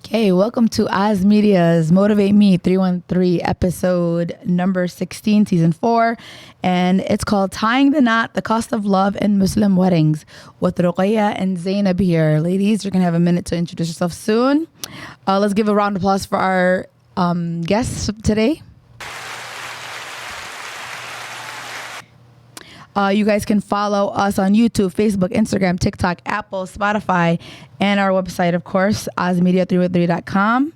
Okay, welcome to Oz Media's Motivate Me 313 episode number 16, season 4. And it's called Tying the Knot, the Cost of Love in Muslim Weddings with Roqaiah and Zejneb here. Ladies, you're going to have a minute to introduce yourself soon. Let's give a round of applause for our guests today. You guys can follow us on YouTube, Facebook, Instagram, TikTok, Apple, Spotify, and our website, of course, ozmedia313.com.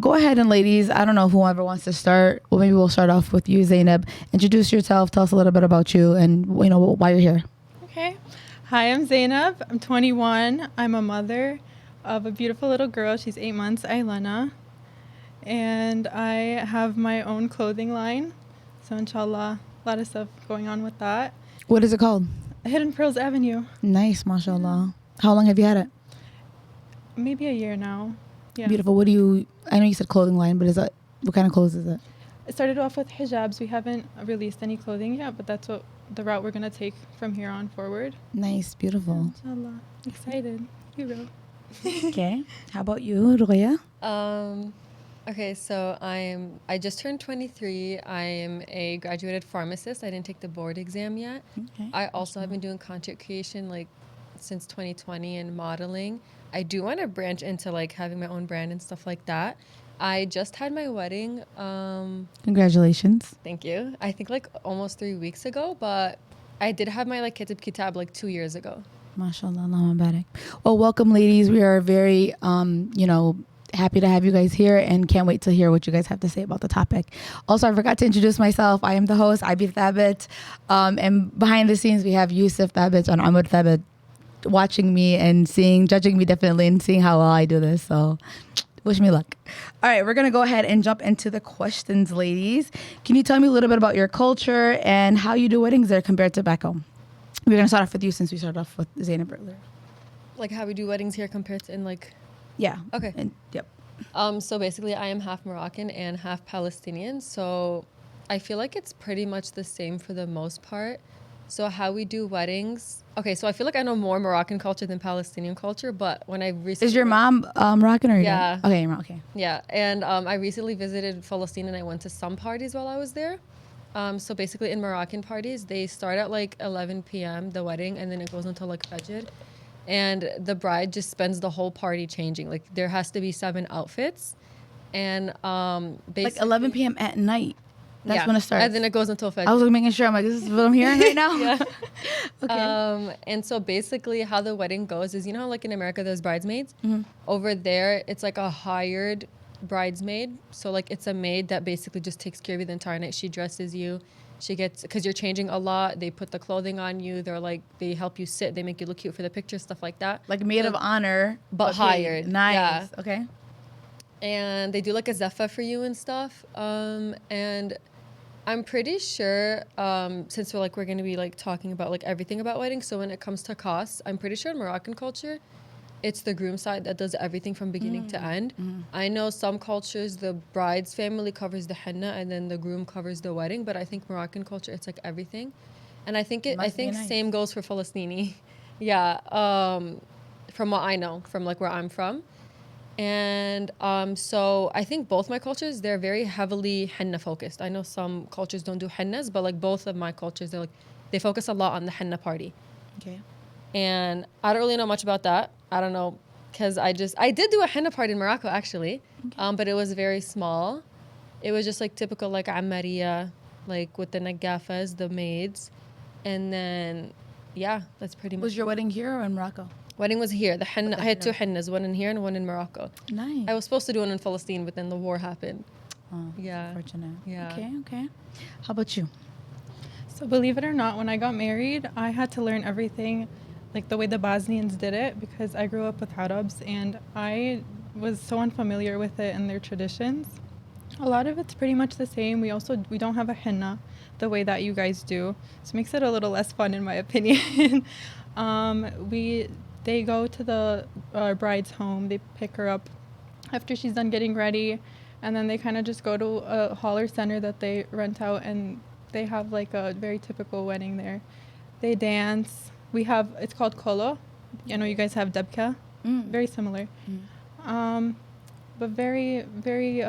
Go ahead and ladies, I don't know whoever wants to start. Well, maybe we'll start off with you, Zejneb. Introduce yourself. Tell us a little bit about you and why you're here. Okay. Hi, I'm Zejneb. I'm 21. I'm a mother of a beautiful little girl. She's 8 months, Ailana. And I have my own clothing line. So inshallah, a lot of stuff going on with that. What is it called? Hidden Pearls Avenue. Nice, mashallah. How long have you had it? Maybe a year now. Yeah. Beautiful. I know you said clothing line, but what kind of clothes is it? It started off with hijabs. We haven't released any clothing yet, but that's the route we're going to take from here on forward. Nice, beautiful. Inshallah. Excited. Hero. Okay. How about you, Roqaiah? Okay, so I just turned 23. I am a graduated pharmacist. I didn't take the board exam yet. Okay. I also have been doing content creation since 2020 and modeling. I do want to branch into having my own brand and stuff like that. I just had my wedding. Congratulations. Thank you. I think almost 3 weeks ago, but I did have my Kitab Kitab 2 years ago. MashaAllah, Allahumma barak. Well, welcome, ladies. We are very, happy to have you guys here and can't wait to hear what you guys have to say about the topic. Also, I forgot to introduce myself. I am the host, Abi Thabit. And behind the scenes, we have Yusuf Thabit and Amr Thabit watching me and judging me definitely and seeing how well I do this. So wish me luck. All right, we're going to go ahead and jump into the questions, ladies. Can you tell me a little bit about your culture and how you do weddings there compared to back home? We're going to start off with you since we started off with Zejneb earlier. How we do weddings here compared to in Yeah. Okay. Yep. So basically, I am half Moroccan and half Palestinian. So I feel like it's pretty much the same for the most part. So how we do weddings. Okay, so I feel like I know more Moroccan culture than Palestinian culture. But when I recently... Is your mom Moroccan or your Yeah. dad? Okay, you're okay. Yeah. And I recently visited Palestine and I went to some parties while I was there. So basically in Moroccan parties, they start at 11 p.m., the wedding, and then it goes until Fajr. And the bride just spends the whole party changing. There has to be 7 outfits. And basically... 11 p.m. at night. That's when it starts. And then it goes until Fajr. I was making sure. I'm this is what I'm hearing right now? Yeah. Okay. And so basically how the wedding goes is, how in America there's bridesmaids? Mm-hmm. Over there, it's a hired bridesmaid. So it's a maid that basically just takes care of you the entire night. She dresses you. She gets, because you're changing a lot, they put the clothing on you. They help you sit. They make you look cute for the pictures, stuff like that. Maid of honor. But hired. Nice. Yeah. Okay. And they do a zeffa for you and stuff. And I'm pretty sure, since we're going to be talking about everything about weddings. So when it comes to costs, I'm pretty sure in Moroccan culture, it's the groom side that does everything from beginning to end. Mm-hmm. I know some cultures, the bride's family covers the henna and then the groom covers the wedding. But I think Moroccan culture, it's everything. And I think nice. Same goes for Palestini. Yeah. From what I know, from where I'm from. And so I think both my cultures, they're very heavily henna focused. I know some cultures don't do hennas, but both of my cultures, they focus a lot on the henna party. Okay. And I don't really know much about that. I don't know, because I did do a henna party in Morocco, actually. Okay. But it was very small. It was just typical Amariya, with the nagafas, the maids. And then, that's pretty much Was your wedding here or in Morocco? Wedding was here. The henna, I had 2 hennas, one in here and one in Morocco. Nice. I was supposed to do one in Palestine, but then the war happened. Oh, yeah. Unfortunate. Yeah. Okay. How about you? So believe it or not, when I got married, I had to learn everything the way the Bosnians did it because I grew up with Arabs and I was so unfamiliar with it and their traditions. A lot of it's pretty much the same. We don't have a henna the way that you guys do. So it makes it a little less fun in my opinion. They go to the bride's home. They pick her up after she's done getting ready. And then they kind of just go to a hall or center that they rent out and they have a very typical wedding there. They dance. It's called kolo. I know you guys have debka. Very similar. but very, very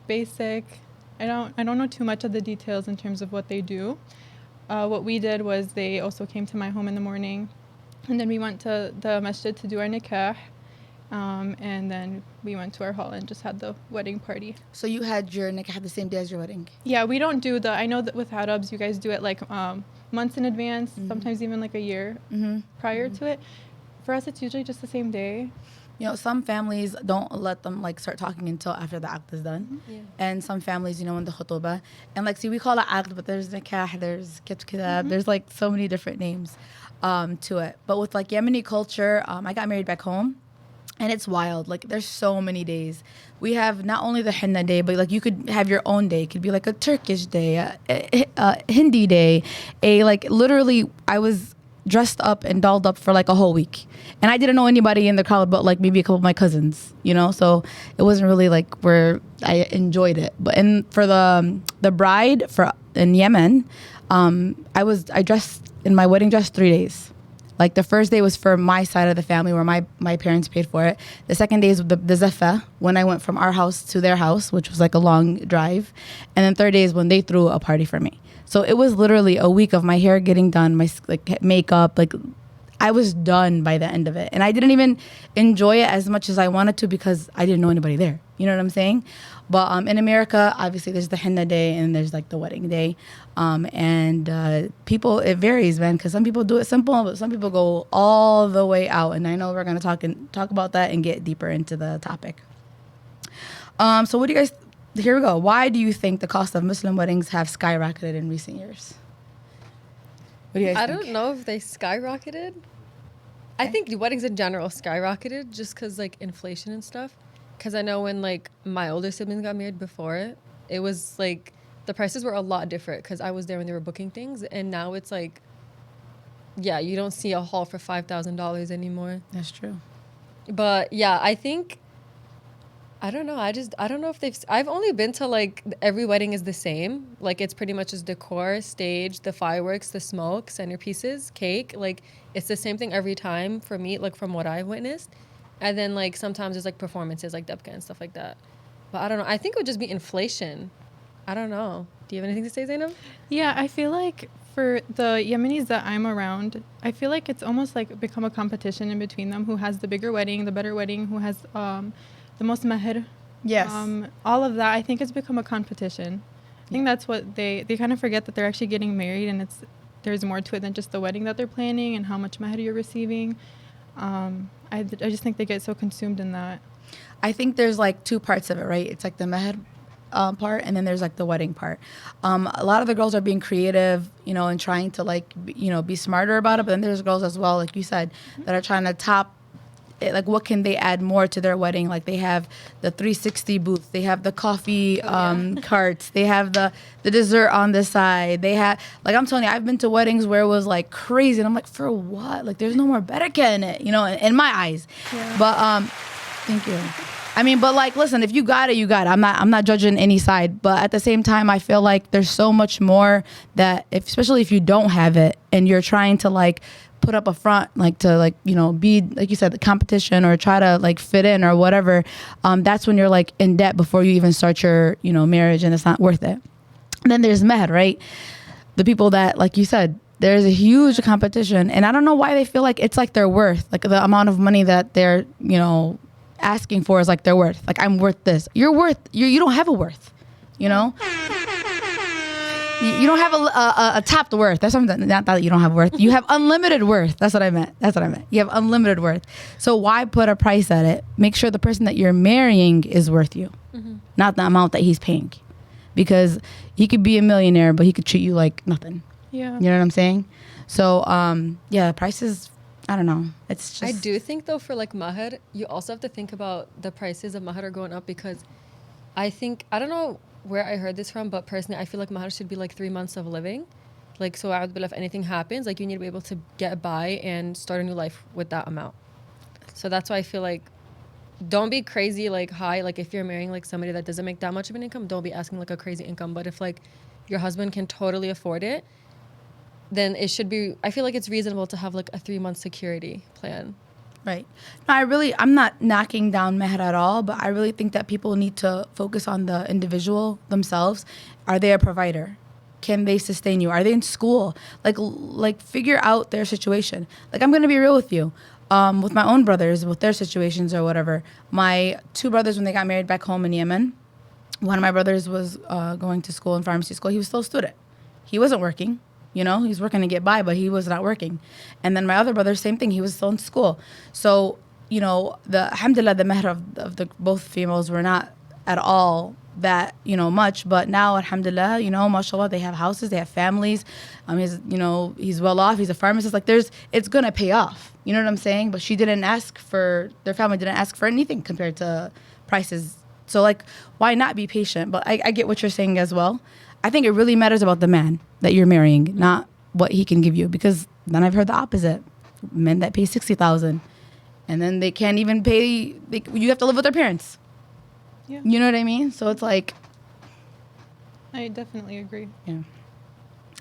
basic. I don't know too much of the details in terms of what they do. What we did was they also came to my home in the morning, and then we went to the masjid to do our nikah, and then we went to our hall and just had the wedding party. So you had your nikah the same day as your wedding? Yeah, we don't do I know that with Arabs, you guys do it like months in advance, sometimes even like a year prior to it. For us, it's usually just the same day. You know, some families don't let them like start talking until after the aqd is done. Yeah. And some families, you know, in the khutbah. And like, see, we call it aqd, but there's nikah, there's kibt kitab, there's like so many different names to it. But with like Yemeni culture, I got married back home. And it's wild. Like, there's so many days. We have not only the henna day, but like you could have your own day. It could be like a Turkish day, a Hindi day, like literally I was dressed up and dolled up for like a whole week. And I didn't know anybody in the crowd but like maybe a couple of my cousins, you know? So it wasn't really like where I enjoyed it. But for the bride in Yemen, I dressed in my wedding dress 3 days. Like the first day was for my side of the family where my parents paid for it. The second day is the zaffa, when I went from our house to their house, which was like a long drive. And then third day is when they threw a party for me. So it was literally a week of my hair getting done, my like makeup, like I was done by the end of it. And I didn't even enjoy it as much as I wanted to because I didn't know anybody there. You know what I'm saying? But in America, obviously there's the henna day and there's like the wedding day. People, it varies, man, because some people do it simple, but some people go all the way out. And I know we're going to talk about that and get deeper into the topic. So what do you guys, here we go. Why do you think the cost of Muslim weddings have skyrocketed in recent years? What do you guys think? I don't know if they skyrocketed. I think weddings in general skyrocketed just because like inflation and stuff. Because I know when like my older siblings got married before, it was like the prices were a lot different because I was there when they were booking things. And now it's like, yeah, you don't see a hall for $5,000 anymore. That's true. But yeah, I think, I don't know. I don't know if I've only been to like every wedding is the same. Like it's pretty much just decor, stage, the fireworks, the smoke, centerpieces, cake. Like it's the same thing every time for me, like from what I've witnessed. And then like sometimes there's like performances like Debka and stuff like that. But I don't know. I think it would just be inflation. I don't know. Do you have anything to say, Zejneb? Yeah, I feel like for the Yemenis that I'm around, I feel like it's almost like become a competition in between them. Who has the bigger wedding, the better wedding, who has the most mahr. Yes. All of that, I think it's become a competition. I think that's what they kind of forget that they're actually getting married and there's more to it than just the wedding that they're planning and how much mahr you're receiving. I just think they get so consumed in that. I think there's like two parts of it, right? It's like the mahr part, and then there's like the wedding part. A lot of the girls are being creative, you know, and trying to like, be smarter about it. But then there's girls as well, like you said, that are trying to top it, like what can they add more to their wedding? Like they have the 360 booth, they have the coffee carts, they have the dessert on the side. They have, like I'm telling you, I've been to weddings where it was like crazy, and I'm like, for what? Like there's no more barakah in it, in my eyes. Yeah. But thank you. I mean, but like, listen, if you got it, you got it. I'm not judging any side, but at the same time, I feel like there's so much more that, especially if you don't have it and you're trying to like put up a front, like to like, be, like you said, the competition or try to like fit in or whatever. That's when you're like in debt before you even start your, marriage, and it's not worth it. And then there's Mahr, right? The people that, like you said, there's a huge competition, and I don't know why they feel like it's like their worth, like the amount of money that they're, asking for is like their worth. Like I'm worth this. You're worth. You don't have a worth. You don't have a topped worth. That's something. Not that you don't have worth. You have unlimited worth. That's what I meant. You have unlimited worth. So why put a price at it? Make sure the person that you're marrying is worth you, not the amount that he's paying, because he could be a millionaire, but he could treat you like nothing. Yeah. You know what I'm saying? So prices. I don't know. It's just. I do think though for like mahr, you also have to think about the prices of mahr are going up, because I don't know where I heard this from, but personally I feel like mahr should be like 3 months of living. Like, so if anything happens, like you need to be able to get by and start a new life with that amount. So that's why I feel like don't be crazy like high. Like if you're marrying like somebody that doesn't make that much of an income, don't be asking like a crazy income. But if like your husband can totally afford it, then it should be, I feel like it's reasonable to have like a 3 month security plan. Right. No, I'm not knocking down Mahr at all, but I really think that people need to focus on the individual themselves. Are they a provider? Can they sustain you? Are they in school? Like figure out their situation. Like, I'm going to be real with you. With my own brothers, with their situations or whatever. My two brothers, when they got married back home in Yemen, one of my brothers was going to school in pharmacy school. He was still a student. He wasn't working. You know, he was working to get by, but he was not working. And then my other brother, same thing. He was still in school. So, you know, alhamdulillah, the mahr of the both females were not at all that, you know, much. But now, alhamdulillah, you know, mashallah, they have houses, they have families. He's well off. He's a pharmacist. Like, it's going to pay off. You know what I'm saying? But their family didn't ask for anything compared to prices. So, like, why not be patient? But I get what you're saying as well. I think it really matters about the man that you're marrying, not what he can give you. Because then I've heard the opposite. Men that pay $60,000 and then they can't even pay, you have to live with their parents. Yeah. You know what I mean? So it's like, I definitely agree. yeah.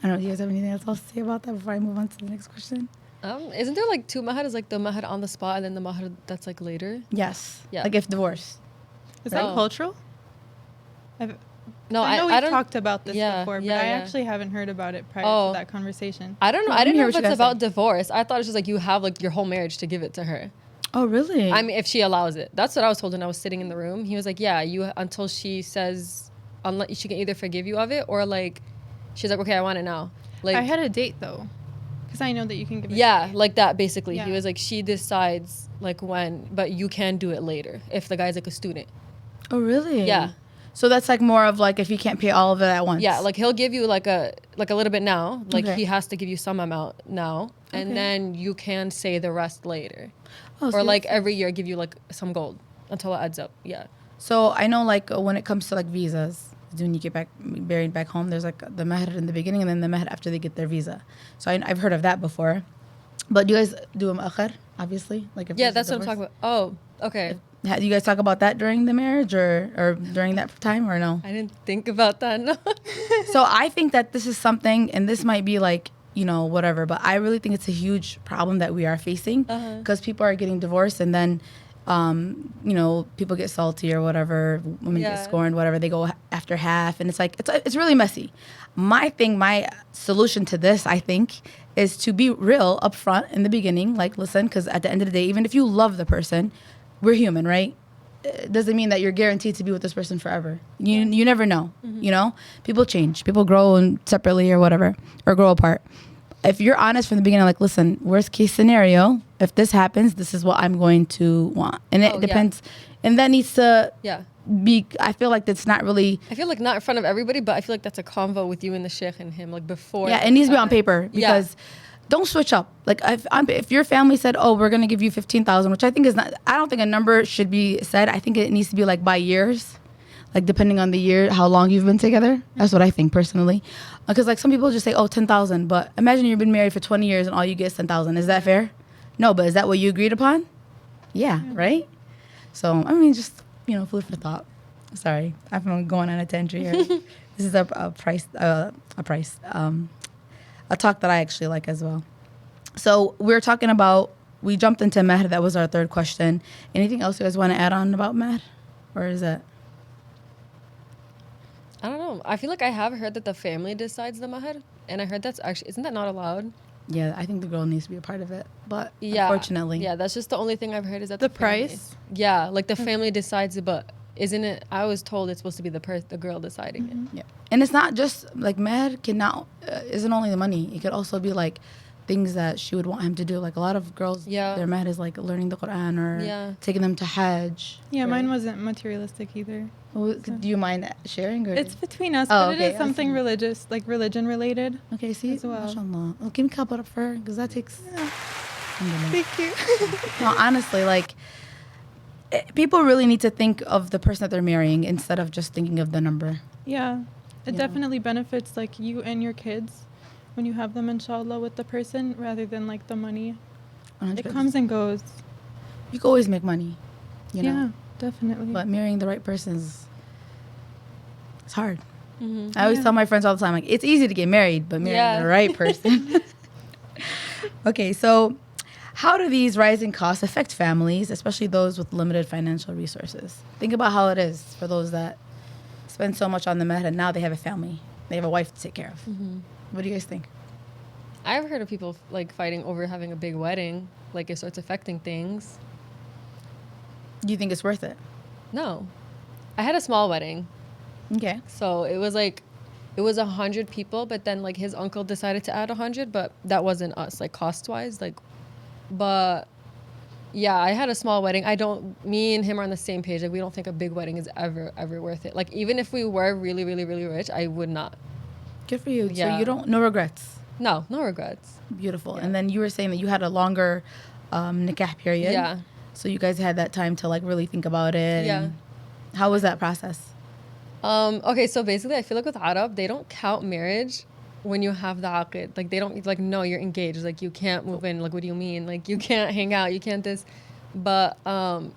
I don't know. Do you guys have anything else to say about that before I move on to the next question? Isn't there like two mahar? Is like the mahar on the spot and then the mahar that's like later? Yes. Yeah. Like if divorce. Is that cultural? No, I know I we don't. talked about this before, but I yeah. actually haven't heard about it prior to that conversation. I don't know. Let I me didn't hear know what if you it's guys about say. divorce. I thought it's just like you have like your whole marriage to give it to her. Oh, really? I mean, if she allows it. That's what I was told when I was sitting in the room. He was like, yeah, you until she says, unless she can either forgive you of it or like, she's like, okay, I want it now. Like I had a date though, because I know that you can give it. Yeah, to me. like that basically. Yeah. He was like, she decides like when, but you can do it later if the guy's like a student. Oh, really? Yeah. So that's like more of like if you can't pay all of it at once. Yeah, like he'll give you like a little bit now. Like Okay. he has to give you some amount now, and Okay. then you can say the rest later, Oh, so or like that's- every year give you like some gold until it adds up. Yeah. So I know like when it comes to like visas, when you get married back home, there's like the mahr in the beginning and then the mahr after they get their visa. So I've heard of that before. But do you guys do a mu'akhir, obviously? Like if Yeah, there's that's a what I'm divorce? talking about. Oh, okay. Do you guys talk about that during the marriage or during that time or no? I didn't think about that. No. So I think that this is something, and this might be like, you know, whatever, but I really think it's a huge problem that we are facing because people are getting divorced and then, you know, people get salty or whatever, women get scorned, whatever, they go after half. And it's like, it's really messy. My solution to this, I think, is to be real upfront in the beginning. Like, listen, because at the end of the day, even if you love the person, we're human, right? It doesn't mean that you're guaranteed to be with this person forever. You never know, you know? People change. People grow separately or whatever, or grow apart. If you're honest from the beginning, like, listen, worst case scenario, if this happens, this is what I'm going to want. And it depends. And that needs to be, I feel like that's not really. I feel like not in front of everybody, but I feel like that's a convo with you and the sheikh and him, like before. Yeah, it needs to be on paper because don't switch up. Like if your family said, oh, we're going to give you 15,000, which I think is not, I don't think a number should be said. I think it needs to be like by years, like depending on the year, how long you've been together. That's what I think personally. Because like some people just say, oh, 10,000. But imagine you've been married for 20 years and all you get is 10,000. Is that fair? No, but is that what you agreed upon? Yeah, right? So, I mean, just, you know, food for thought. Sorry, I'm going on a tangent here. This is a talk that I actually like as well. So we jumped into Mahr. That was our third question. Anything else you guys want to add on about Mahr? Or is that? I don't know. I feel like I have heard that the family decides the mahar, and I heard that's actually, isn't that not allowed? Yeah, I think the girl needs to be a part of it, but Yeah, unfortunately. yeah, that's just the only thing I've heard is that The family- price? Yeah, like the family decides it, but isn't it? I was told it's supposed to be the girl deciding it. Yeah, and it's not just like Mahr isn't only the money. It could also be like things that she would want him to do. Like a lot of girls, their Mahr is like learning the Quran or taking them to Hajj. Yeah, right? mine wasn't materialistic either. Well, do you mind sharing? Or? It's between us, Oh, but okay. it is something religious, like religion related. Okay, see? as well. MashaAllah. Oh, give me cup up for her, because that takes... Thank you. No, honestly, like, people really need to think of the person that they're marrying instead of just thinking of the number. Yeah, it Yeah. definitely benefits like you and your kids when you have them, inshallah, with the person rather than like the money. 100%. It comes and goes. You can always make money, you know? Yeah, definitely. But marrying the right person it's hard. Mm-hmm. I always Yeah. tell my friends all the time, like, it's easy to get married, but marrying the right person. Okay, so How do these rising costs affect families, especially those with limited financial resources? Think about how it is for those that spend so much on the Mahr and now they have a family. They have a wife to take care of. Mm-hmm. What do you guys think? I've heard of people like fighting over having a big wedding, like it starts affecting things. Do you think it's worth it? No. I had a small wedding. Okay. So it was 100 people, but then like his uncle decided to add 100, but that wasn't us, like cost wise, like, but yeah, I had a small wedding. Me and him are on the same page. Like we don't think a big wedding is ever worth it. Like even if we were really, really, really rich, I would not. Good for you. Yeah. So no regrets. No regrets. Beautiful. Yeah. And then you were saying that you had a longer nikah period. Yeah. So you guys had that time to like really think about it. Yeah. And how was that process? Okay, so basically I feel like with Arab, they don't count marriage when you have the aqid. Like they don't like, no, you're engaged. Like you can't move in. Like what do you mean? Like you can't hang out. You can't this. But I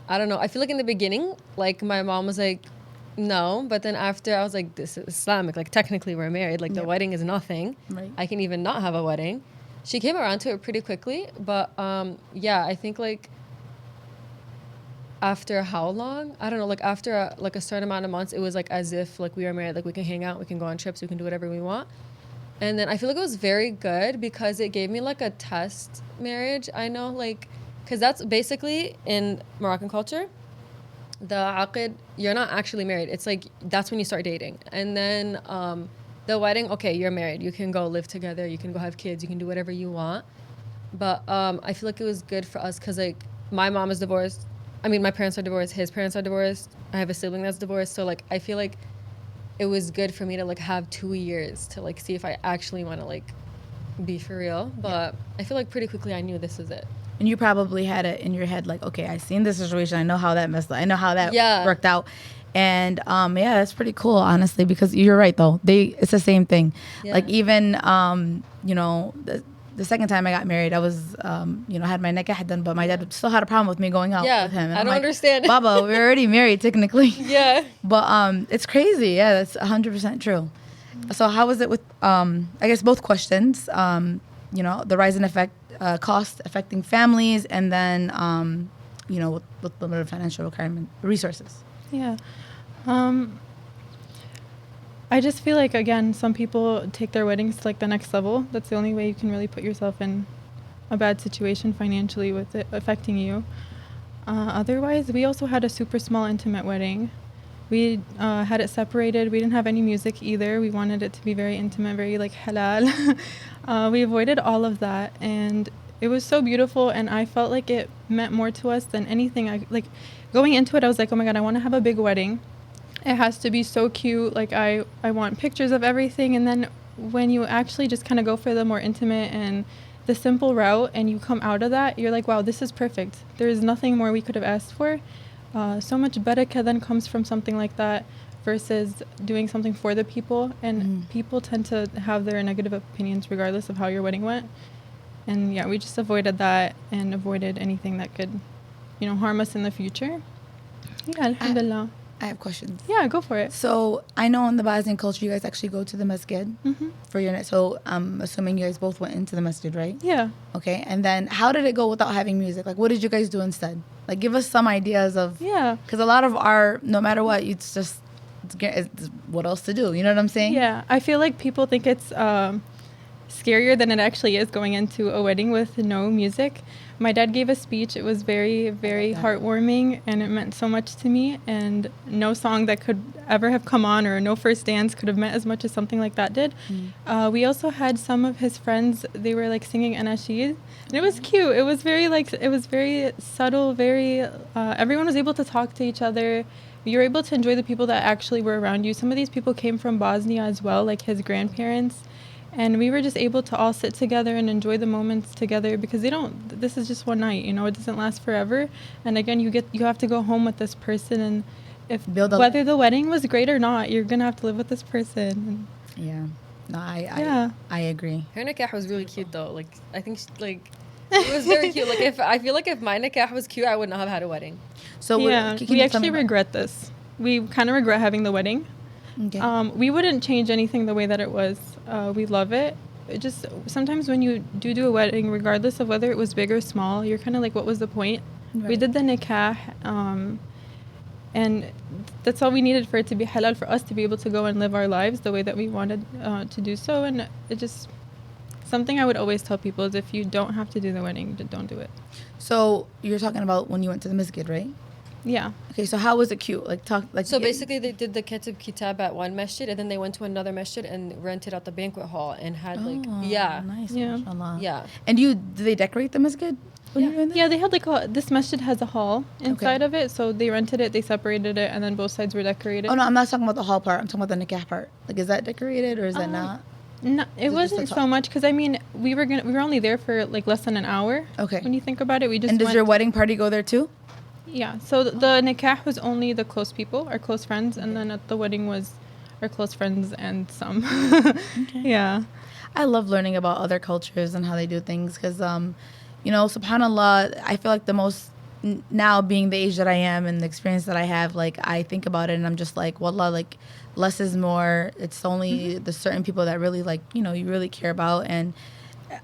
don't know. I feel like in the beginning, like my mom was like, no. But then after I was like, this is Islamic. Like technically we're married. Like the wedding is nothing. Right. I can even not have a wedding. She came around to it pretty quickly. But yeah, I think like after how long? I don't know. Like after a certain amount of months, it was like as if like we were married. Like we can hang out, we can go on trips, we can do whatever we want. And then I feel like it was very good because it gave me like a test marriage. I know, like, because that's basically in Moroccan culture, the aqid, you're not actually married. It's like that's when you start dating. And then the wedding, okay, you're married. You can go live together. You can go have kids. You can do whatever you want. But I feel like it was good for us because like my mom is divorced. I mean, my parents are divorced. His parents are divorced. I have a sibling that's divorced. So, like, I feel like it was good for me to, like, have 2 years to, like, see if I actually want to, like, be for real. But I feel like pretty quickly I knew this is it. And you probably had it in your head, like, okay, I seen this situation. I know how that messed up. I know how that worked out. And, yeah, that's pretty cool, honestly, because you're right, though. It's the same thing. Yeah. Like, even, you know, the second time I got married, I was, you know, had my nikah done, but my dad still had a problem with me going out with him. And I don't understand. Baba, we're already married, technically. Yeah. But it's crazy. Yeah, that's 100% true. So how was it with, I guess, both questions, you know, the rise in cost affecting families, and then, you know, with limited financial resources? Yeah. I just feel like, again, some people take their weddings to like the next level. That's the only way you can really put yourself in a bad situation financially with it affecting you. Otherwise, we also had a super small intimate wedding. We had it separated. We didn't have any music either. We wanted it to be very intimate, very like halal. We avoided all of that, and it was so beautiful, and I felt like it meant more to us than anything. Going into it, I was like, oh my God, I want to have a big wedding. It has to be so cute. Like I want pictures of everything. And then when you actually just kind of go for the more intimate and the simple route and you come out of that, you're like, wow, this is perfect. There is nothing more we could have asked for. So much barakah then comes from something like that versus doing something for the people. And people tend to have their negative opinions regardless of how your wedding went. And yeah, we just avoided that and avoided anything that could, you know, harm us in the future. Yeah, alhamdulillah. I have questions. Yeah, go for it. So I know in the Bosnian culture, you guys actually go to the masjid for your night. So I'm assuming you guys both went into the masjid, right? Yeah. Okay. And then how did it go without having music? Like, what did you guys do instead? Like, give us some ideas of. Yeah. Because a lot of no matter what, it's just, it's what else to do? You know what I'm saying? Yeah. I feel like people think it's scarier than it actually is going into a wedding with no music. My dad gave a speech. It was very, very heartwarming, and it meant so much to me. And no song that could ever have come on, or no first dance could have meant as much as something like that did. We also had some of his friends. They were like singing anashid, and it was cute. It was very subtle. Very. Everyone was able to talk to each other. You were able to enjoy the people that actually were around you. Some of these people came from Bosnia as well, like his grandparents. And we were just able to all sit together and enjoy the moments together, because this is just one night, you know, it doesn't last forever. And again, you have to go home with this person, and whether the wedding was great or not, you're going to have to live with this person. Yeah. No, I agree. Her nikah was really cute though. Like, I think it was very cute. Like, I feel like if my nikah was cute, I would not have had a wedding. So yeah, we actually regret this. We kind of regret having the wedding. Okay. We wouldn't change anything the way that it was. We love it. it just sometimes when you do a wedding, regardless of whether it was big or small, you're kind of like, what was the point? Right. We did the nikah, and that's all we needed for it to be halal, for us to be able to go and live our lives the way that we wanted to do so. And it just, something I would always tell people is, if you don't have to do the wedding, don't do it. So you're talking about when you went to the masjid, right? Yeah. Okay, so how was it cute? So basically, they did the Ketub Kitab at one masjid, and then they went to another masjid and rented out the banquet hall and had nice. Yeah. Mashallah. Yeah. And did they decorate the masjid when you were in there? Yeah, they had this masjid has a hall inside of it, so they rented it, they separated it, and then both sides were decorated. Oh no, I'm not talking about the hall part. I'm talking about the nikah part. Like, is that decorated or is that not? No, it wasn't so much, because I mean, we were only there for like less than an hour. Okay. When you think about it, we just And does went. your wedding party go there too? Yeah. So the nikah was only the close people, our close friends, and then at the wedding was our close friends and some. Yeah. I love learning about other cultures and how they do things because, subhanAllah, I feel like now being the age that I am and the experience that I have, like, I think about it and I'm just like, wallah, like, less is more. It's only the certain people that really, like, you really care about. And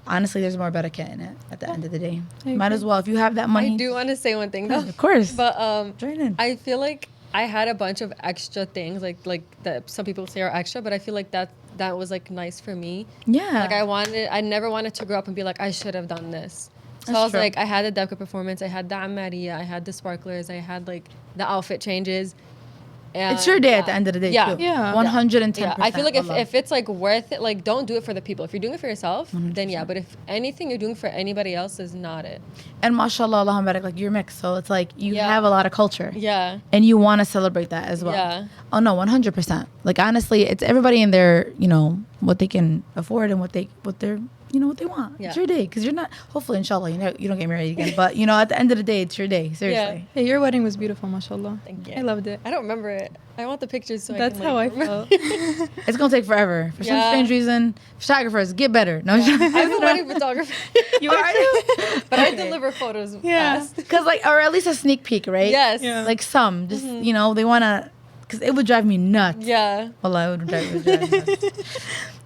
honestly, there's more barakah in it at the end of the day. Might as well, if you have that money. I do want to say one thing, though. Of course. But Join in. I feel like I had a bunch of extra things, like that some people say are extra, but I feel like that was, like, nice for me. Yeah. Like, I never wanted to grow up and be like, I should have done this. So That's I was true. like, I had the Debka performance, I had the Amaria, I had the sparklers, I had, like, the outfit changes. And It's your day at the end of the day, Yeah. too. Yeah. 110%. Yeah, I feel like wallah. if it's, like, worth it, like, don't do it for the people. If you're doing it for yourself, then yeah. But if anything you're doing for anybody else is not it. And mashallah, Allahumma barak, like, you're mixed. So it's like you Yeah. have a lot of culture. Yeah. And you want to celebrate that as well. Yeah. Oh, no, 100%. Like, honestly, it's everybody in their, what they can afford and what they want. Yeah. It's your day. Because you're not, hopefully, inshallah, you don't get married again. But, at the end of the day, it's your day. Seriously. Hey, your wedding was beautiful, mashallah. Thank you. I loved it. I don't remember it. I want the pictures so That's I can, how I like, felt. It's going to take forever. For some Yeah. strange reason, photographers, get better. No, I'm a wedding photographer. You are too? But I deliver photos Yeah. fast. Because, like, or at least a sneak peek, right? Yes. Yeah. Like some, just, they want to, because it would drive me nuts. Yeah. Wallah, it would drive me nuts.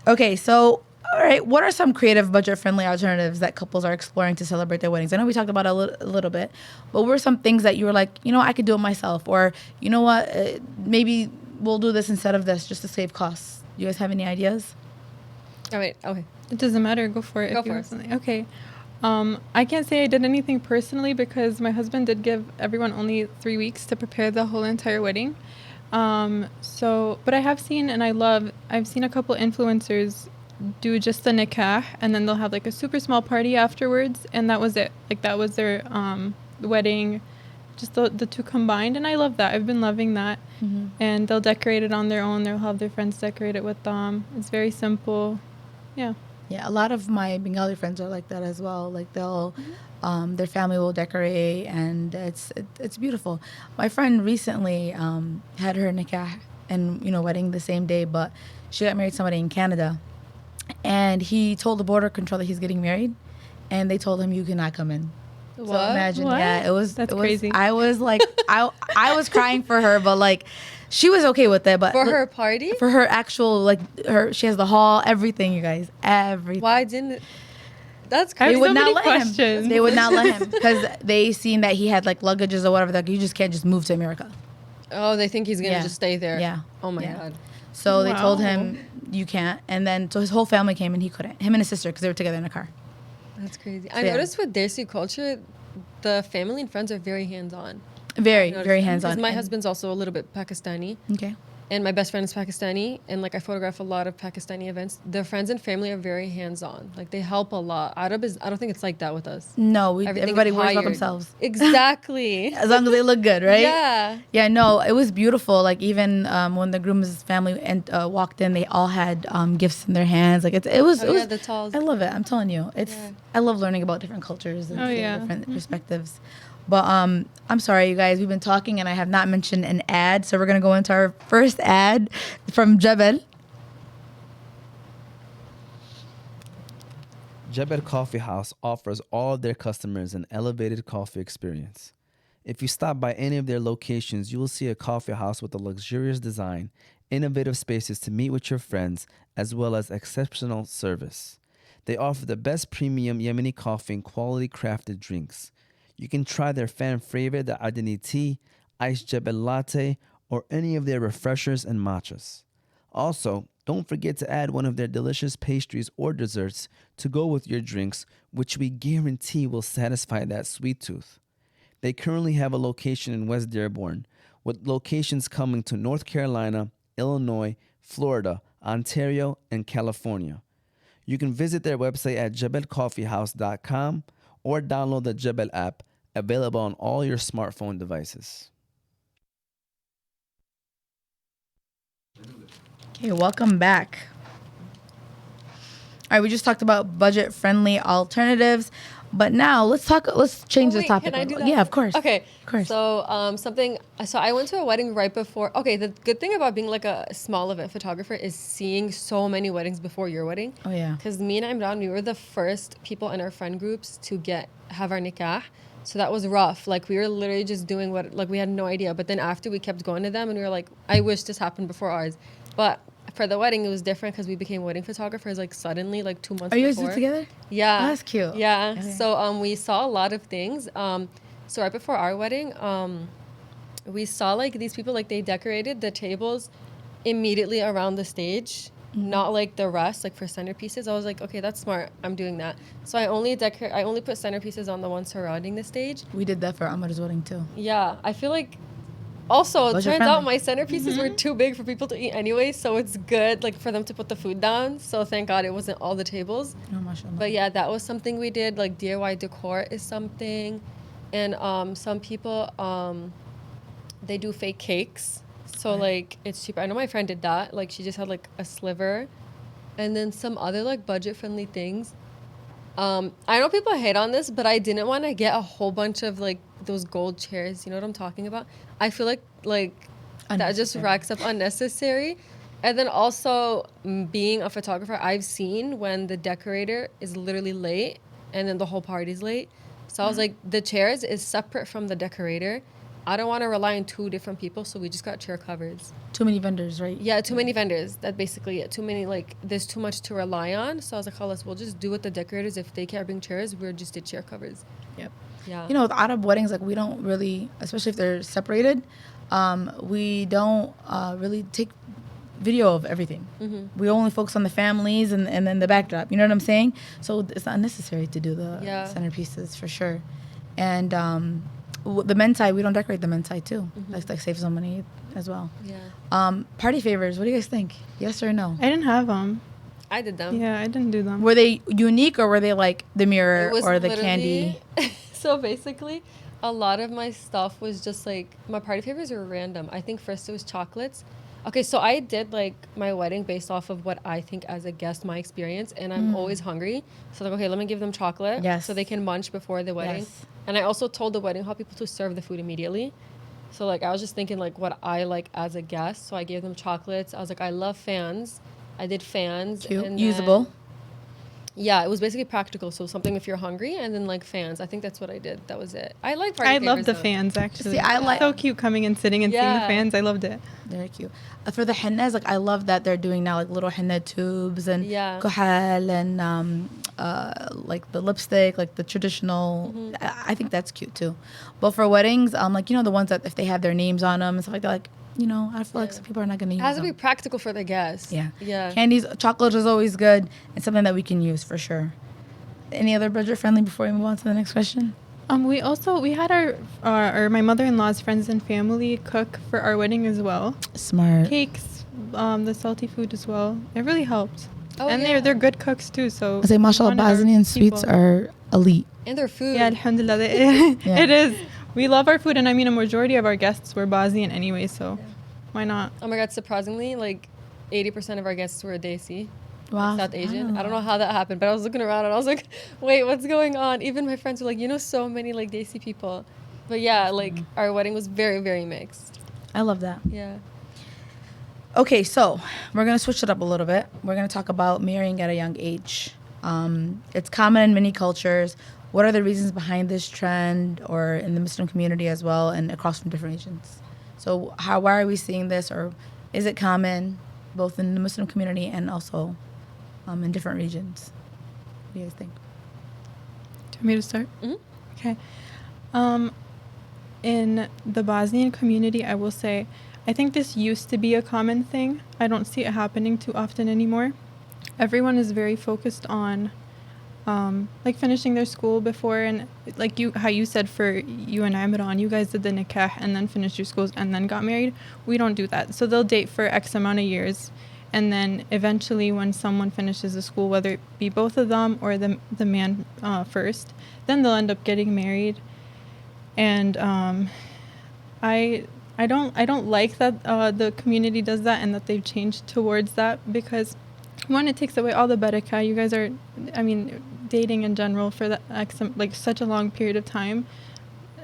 Okay, so, all right, what are some creative, budget-friendly alternatives that couples are exploring to celebrate their weddings? I know we talked about it a little bit, but what were some things that you were like, I could do it myself, or, you know what, maybe we'll do this instead of this just to save costs? You guys have any ideas? All right. Okay. It doesn't matter. Go for it. Go if you for have it. something. Okay. I can't say I did anything personally because my husband did give everyone only 3 weeks to prepare the whole entire wedding. But I have seen I've seen a couple influencers do just the nikah, and then they'll have like a super small party afterwards, and that was it. Like that was their wedding, just the two combined, and I love that. I've been loving that. Mm-hmm. And they'll decorate it on their own. They'll have their friends decorate it with them. It's very simple. Yeah. Yeah, a lot of my Bengali friends are like that as well. Like they'll, their family will decorate, and it's beautiful. My friend recently had her nikah and wedding the same day, but she got married to somebody in Canada, and he told the border control that he's getting married, and they told him you cannot come in. What? So imagine, What? yeah, That's crazy. I was like, I was crying for her, but like, she was okay with it. But For her party? for her actual she has the hall, everything, you guys, everything. Why didn't it? That's I have They crazy. would so not many let questions. him. They would not let him because they seen that he had like luggages or whatever. Like you just can't just move to America. Oh, they think he's going to Yeah. just stay there. Yeah. Oh, my Yeah. God. So they told Wow. him you can't, and then so his whole family came and he couldn't. Him and his sister because they were together in a car. That's crazy. I Yeah. noticed with Desi culture, the family and friends are very hands-on. Very, Noticed very that. hands on. 'Cause my husband's also a little bit Pakistani. Okay. And my best friend is Pakistani, and like I photograph a lot of Pakistani events. Their friends and family are very hands-on. Like they help a lot. I don't think it's like that with us. No, Everything everybody is worries about hired. themselves. Exactly. As long as they look good, right? Yeah. Yeah, no, it was beautiful. Like even when the groom's family walked in, they all had gifts in their hands. Like it was. Oh, it was yeah, the talls. I love it. I'm telling you, Yeah. I love learning about different cultures and Oh, seeing yeah. different perspectives. But I'm sorry, you guys. We've been talking, and I have not mentioned an ad. So we're gonna go into our first ad from Jebel. Jebel Coffee House offers all of their customers an elevated coffee experience. If you stop by any of their locations, you will see a coffee house with a luxurious design, innovative spaces to meet with your friends, as well as exceptional service. They offer the best premium Yemeni coffee and quality crafted drinks. You can try their fan favorite, the Adeni tea, iced Jebel latte, or any of their refreshers and matchas. Also, don't forget to add one of their delicious pastries or desserts to go with your drinks, which we guarantee will satisfy that sweet tooth. They currently have a location in West Dearborn, with locations coming to North Carolina, Illinois, Florida, Ontario, and California. You can visit their website at jebelcoffeehouse.com or download the Jebel app, available on all your smartphone devices. Okay, welcome back. All right, we just talked about budget-friendly alternatives, but now let's change the topic. Can I do that? Yeah, of course. Okay. Of course. So I went to a wedding right before. Okay, the good thing about being like a small event photographer is seeing so many weddings before your wedding. Oh yeah. Because me and Imran, we were the first people in our friend groups to have our nikah. So that was rough. Like we were literally just doing we had no idea. But then after we kept going to them and we were like, I wish this happened before ours. But for the wedding, it was different because we became wedding photographers like suddenly, like 2 months before. Are you guys together? Yeah. Oh, that's cute. Yeah. Okay. So we saw a lot of things. So right before our wedding, we saw like these people, like they decorated the tables immediately around the stage, not like the rest, like for centerpieces. I was like, okay, that's smart. I'm doing that. So I only put centerpieces on the ones surrounding the stage. We did that for Amar's wedding too. Yeah. I feel like also, it Budget turns out friendly. my centerpieces were too big for people to eat anyway, so it's good like for them to put the food down. So thank God it wasn't all the tables. Oh, mashallah. But yeah, that was something we did. Like DIY decor is something, and some people they do fake cakes. So like it's cheaper. I know my friend did that. Like she just had like a sliver, and then some other like budget friendly things. I know people hate on this, but I didn't want to get a whole bunch of like those gold chairs. You know what I'm talking about? I feel like that just Unnecessary. racks up unnecessary. And then also being a photographer, I've seen when the decorator is literally late and then the whole party's late. So I was like, the chairs is separate from the decorator. I don't want to rely on two different people, so we just got chair covers. Too many vendors, right? Yeah, too many vendors. That's basically it. Too many, like, there's too much to rely on. So I was like, we'll just do with the decorators. If they can't bring chairs, we'll just do chair covers. Yep. Yeah. You know, with Arab weddings, like we don't really, especially if they're separated, we don't really take video of everything. We only focus on the families and then the backdrop. You know what I'm saying? So it's not necessary to do the centerpieces for sure. And the men's side, we don't decorate the men's side too. That's like save some money as well. Yeah. Party favors, what do you guys think? Yes or no? I didn't have them. I did them. Yeah, I didn't do them. Were they unique or were they like the mirror It was or the literally- candy? So basically, a lot of my stuff was just like, my party favors were random. I think first it was chocolates. Okay, so I did like my wedding based off of what I think as a guest, my experience, and I'm always hungry. So like, okay, let me give them chocolate so they can munch before the wedding. Yes. And I also told the wedding hall people to serve the food immediately. So like, I was just thinking like what I like as a guest. So I gave them chocolates. I was like, I love fans. I did fans. Cute. And Usable. Yeah, it was basically practical. So something if you're hungry, and then like fans. I think that's what I did. That was it. I like party I favors, love the though. fans actually. See, I like- so cute coming and sitting and seeing the Yeah. fans. I loved it. Very cute. For the hennas, like I love that they're doing now like little henna tubes and Yeah. kohal and like the lipstick, like the traditional. I think that's cute too. But for weddings, like you know the ones that if they have their names on them and stuff like that, like you know I feel like some people are not gonna It use has to them. be practical for the guests. Yeah. Yeah. Candies, chocolate is always good and something that we can use for sure. Any other budget friendly before we move on to the next question? We had our my mother-in-law's friends and family cook for our wedding as well. Smart. Cakes, the salty food as well. It really helped. Oh, And yeah. they're good cooks too. So I say, mashallah, wanted our Bosnian sweets people- are elite. And their food. Yeah, alhamdulillah. Yeah. It is. We love our food, and I mean, a majority of our guests were Bosnian anyway, so why not? Oh my God, surprisingly, like 80% of our guests were Desi, Wow. South Asian. I don't know how that happened, but I was looking around and I was like, wait, what's going on? Even my friends were like, you know, so many like Desi people. But yeah, like our wedding was very, very mixed. I love that. Yeah. Okay, so we're going to switch it up a little bit. We're going to talk about marrying at a young age. It's common in many cultures. What are the reasons behind this trend or in the Muslim community as well and across from different regions? So why are we seeing this, or is it common both in the Muslim community and also in different regions? do you guys think? Do you want me to start? Mhm. Okay. In the Bosnian community, I will say, I think this used to be a common thing. I don't see it happening too often anymore. Everyone is very focused on like finishing their school before, and like how you said for you and Imran, you guys did the nikah and then finished your schools and then got married. We don't do that. So they'll date for X amount of years, and then eventually when someone finishes the school, whether it be both of them or the man first, then they'll end up getting married. And I don't like that the community does that and that they've changed towards that, because one, it takes away all the barakah. You guys are, I mean, dating in general for that like such a long period of time,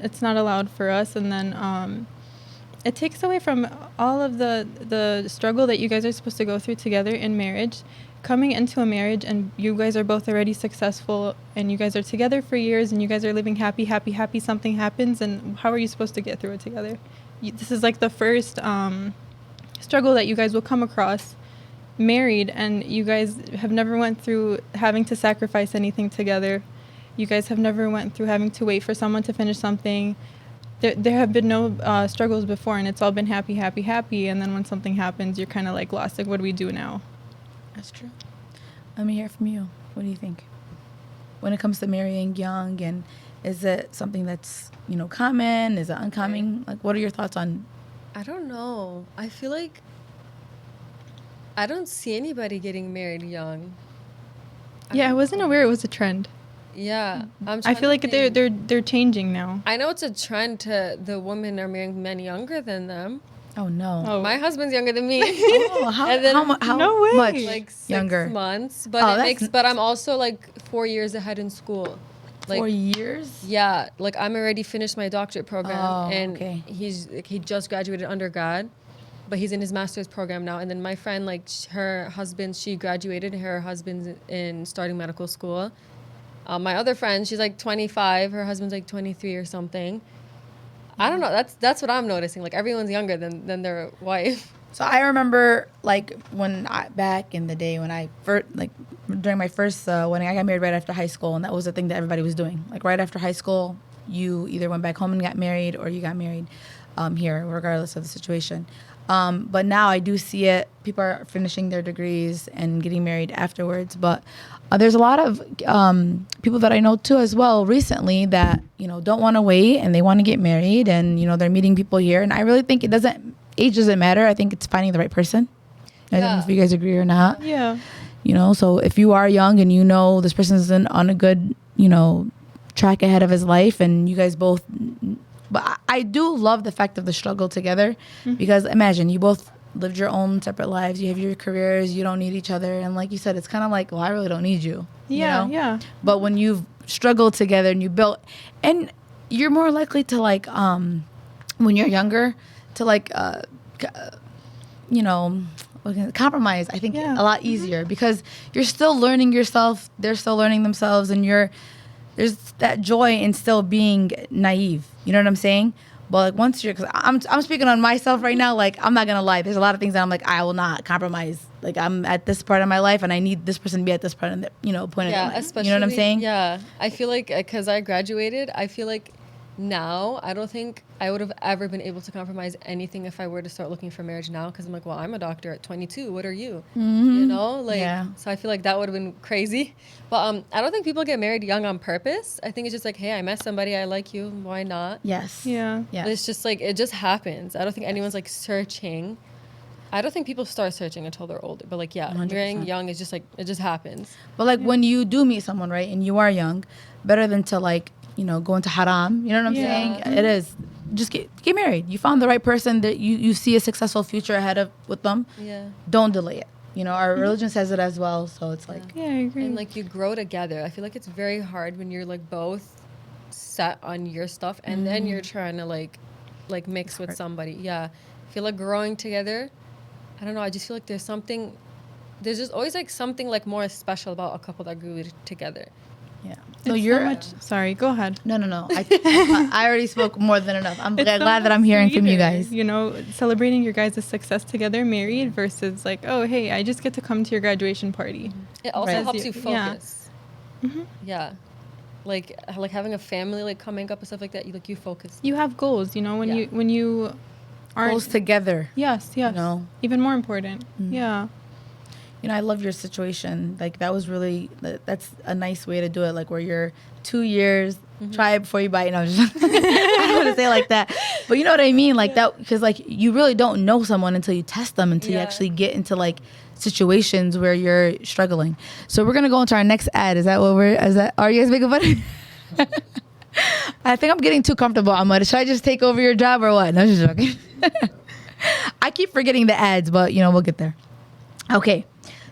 it's not allowed for us. And then it takes away from all of the struggle that you guys are supposed to go through together in marriage. Coming into a marriage and you guys are both already successful and you guys are together for years and you guys are living happy, something happens, and how are you supposed to get through it together? This is like the first struggle that you guys will come across married, and you guys have never went through having to sacrifice anything together. You guys have never went through having to wait for someone to finish something. There have been no struggles before, and it's all been happy, and then when something happens, you're kind of like lost, like what do we do now? That's true. Let me hear from you. What do you think when it comes to marrying young? And is it something that's, common? Is it uncommon? Like, what are your thoughts on? I don't know. I feel like I don't see anybody getting married young. I wasn't aware it was a trend. Yeah, I feel like they're changing now. I know it's a trend to the women are marrying men younger than them. Oh no! Oh. My husband's younger than me. Oh, how No way. much Like 6 younger? months, but but I'm also like 4 years ahead in school. Like 4 years? Yeah, like I'm already finished my doctorate program, Oh, and okay. he just graduated undergrad, but he's in his master's program now. And then my friend, like her husband, she graduated. Her husband's in starting medical school. My other friend, she's like 25. Her husband's like 23 or something. I don't know. That's what I'm noticing. Like everyone's younger than their wife. So I remember like back in the day when I first, like during my first wedding, I got married right after high school, and that was the thing that everybody was doing. Like right after high school, you either went back home and got married, or you got married here, regardless of the situation. But now I do see it. People are finishing their degrees and getting married afterwards. But there's a lot of people that I know too as well recently that, don't want to wait and they want to get married, and, they're meeting people here. And I really think age doesn't matter. I think it's finding the right person. I don't know if you guys agree or not. Yeah. So if you are young and this person's on a good, track ahead of his life, and you guys both... But I do love the fact of the struggle together, because imagine you both lived your own separate lives. You have your careers. You don't need each other. And like you said, it's kind of like, well, I really don't need you. Yeah. But when you've struggled together and you built, and you're more likely to like, when you're younger, to like, compromise, I think a lot easier, because you're still learning yourself. They're still learning themselves, and there's that joy in still being naive. You know what I'm saying? But like cause I'm speaking on myself right now. Like, I'm not gonna lie. There's a lot of things that I'm like, I will not compromise. Like, I'm at this part of my life, and I need this person to be at this part of the, point in my life. Especially, you know what I'm saying? Yeah, I feel like because I graduated, I feel like now I don't think I would have ever been able to compromise anything if I were to start looking for marriage now, because I'm like, well, I'm a doctor at 22. What are you? So I feel like that would have been crazy. But I don't think people get married young on purpose. I think it's just like, hey, I met somebody, I like you, why not? Yes. Yeah. Yeah. It's just like, it just happens. I don't think anyone's like searching. I don't think people start searching until they're older. But like, yeah, 100%. marrying young is just like, it just happens. But like when you do meet someone, right, and you are young, better than to like, go into haram. You know what I'm saying? It is. Just get married. You found the right person that you see a successful future ahead with them. Yeah. Don't delay it. Our religion says it as well. So it's like. Yeah, I agree. And like you grow together. I feel like it's very hard when you're like both set on your stuff and then you're trying to like mix with somebody. Yeah. I feel like growing together, I don't know, I just feel like there's just always like something like more special about a couple that grew together. Yeah. So you're sorry, go ahead. No. I already spoke more than enough. I'm glad that I'm hearing from you guys. Celebrating your guys' success together, married, versus like, oh, hey, I just get to come to your graduation party. It also helps you focus. Yeah. Like having a family, like coming up and stuff like that, you focus. You have goals, you know, when you aren't Goals together. Yes, yes. know? Even more important. Yeah. You know, I love your situation. Like, that was really, that's a nice way to do it. Like, where you're 2 years, try it before you buy it. No, just, I don't want to say it like that. But you know what I mean? Like, that, because, like, you really don't know someone until you test them, until you actually get into, like, situations where you're struggling. So we're going to go into our next ad. Are you guys making fun? I think I'm getting too comfortable. Should I just take over your job or what? No, just joking. I keep forgetting the ads, but, you know, we'll get there. Okay.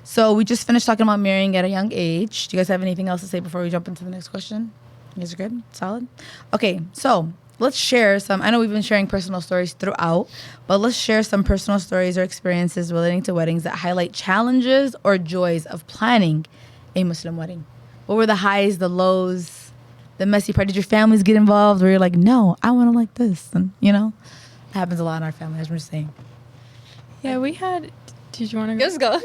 So we just finished talking about marrying at a young age. Do you guys have anything else to say before we jump into the next question? You guys are good? Solid? Okay, so let's share some. I know we've been sharing personal stories throughout, but let's share some personal stories or experiences relating to weddings that highlight challenges or joys of planning a Muslim wedding. What were the highs, the lows, the messy part? Did your families get involved where you're like, no, I want to like this? And, you know, it happens a lot in our family, as we're saying. Yeah, we had. Did you want to go? Just go.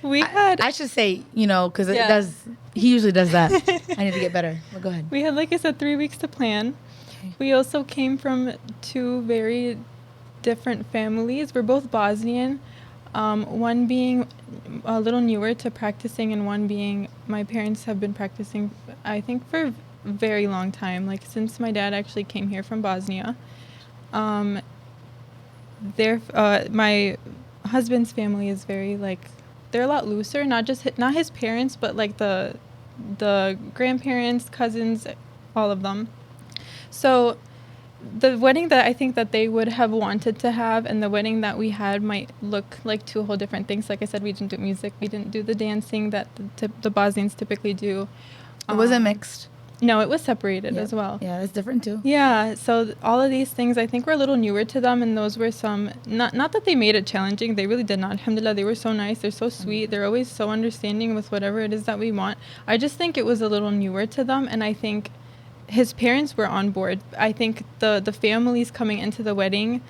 I should say, you know, because it does. He usually does that. I need to get better. But go ahead. We had, like I said, 3 weeks to plan. Okay. We also came from 2 very different families. We're both Bosnian. One being a little newer to practicing, and one being my parents have been practicing, I think, for a very long time. Like since my dad actually came here from Bosnia. My husband's family is very like. They're a lot looser, not his parents, but like the grandparents, cousins, all of them. So the wedding that I think that they would have wanted to have and the wedding that we had might look like 2 whole different things. Like I said, we didn't do music. We didn't do the dancing that the Bosnians typically do. It wasn't mixed. No, it was separated as well. Yeah, it's different too. Yeah, so all of these things I think were a little newer to them, and those were some, not that they made it challenging, they really did not. Alhamdulillah, they were so nice, they're so sweet, they're always so understanding with whatever it is that we want. I just think it was a little newer to them, and I think his parents were on board. I think the families coming into the wedding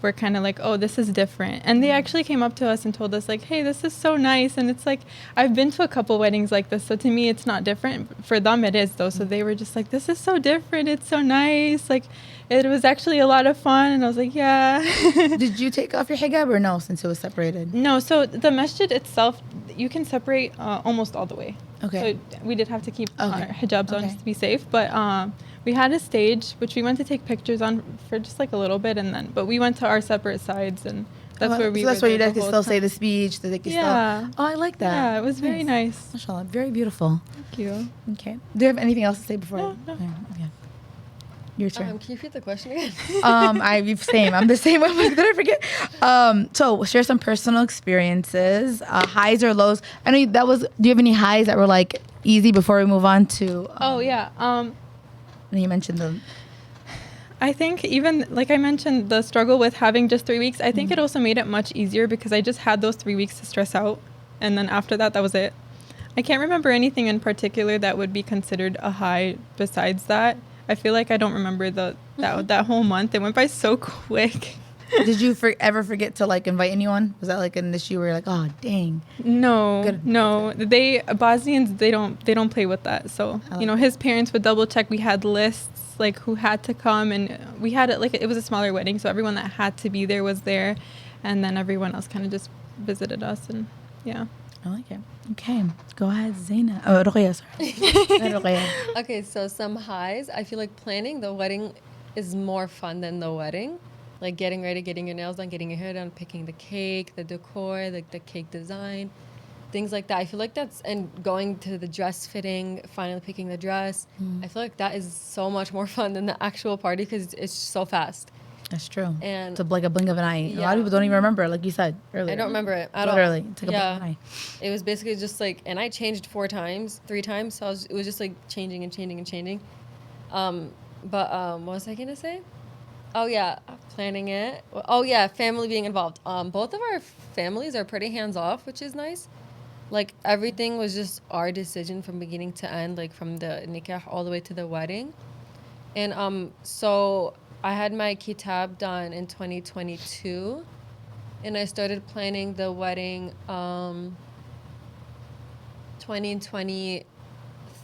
were kind of like, oh, this is different. And they actually came up to us and told us like, hey, this is so nice. And it's like, I've been to a couple weddings like this, so to me it's not different. For them it is though. So they were just like, this is so different, it's so nice, like it was actually a lot of fun. And I was like, yeah. Did you take off your hijab or no, since it was separated? No, so the masjid itself, you can separate almost all the way. Okay. So we did have to keep our hijabs on just to be safe, but we had a stage which we went to take pictures on for just like a little bit, but we went to our separate sides, and that's where we. So that's where you guys can still say the speech. Yeah. Oh, I like that. Yeah, it was very nice. Mashallah, very beautiful. Thank you. Okay. Do you have anything else to say before? No. Okay. Your turn. Can you repeat the question again? I'm the same. I'm like, did I forget? So share some personal experiences, highs or lows. I know do you have any highs that were like easy before we move on to? And you mentioned them. I think even, like I mentioned, the struggle with having just 3 weeks, I think it also made it much easier because I just had those 3 weeks to stress out. And then after that was it. I can't remember anything in particular that would be considered a high besides that. I feel like I don't remember that whole month. It went by so quick. Did you ever forget to like invite anyone? Was that like an issue where you're like, oh dang? No, Good. no. Bosnians they don't play with that. So his parents would double check. We had lists like who had to come, and we had it like it was a smaller wedding, so everyone that had to be there was there, and then everyone else kind of just visited us, and yeah. I like it. Okay, go ahead, Zejneb. Oh, Roqaiah, sorry. Roqaiah. Okay, so some highs. I feel like planning the wedding is more fun than the wedding. Like getting ready, getting your nails done, getting your hair done, picking the cake, the decor, like the cake design, things like that. I feel like and going to the dress fitting, finally picking the dress. I feel like that is so much more fun than the actual party because it's so fast. That's true. And it's like a blink of an eye. A lot of people don't even remember, like you said earlier. I don't remember it at all. Literally, it's like a blink of an eye. It was basically just like, and I changed 3 times, so it was just like changing and changing and changing. What was I gonna say? Oh yeah, planning it. Oh yeah, family being involved. Both of our families are pretty hands off, which is nice. Like everything was just our decision from beginning to end, like from the nikah all the way to the wedding. And so I had my kitab done in 2022, and I started planning the wedding 2020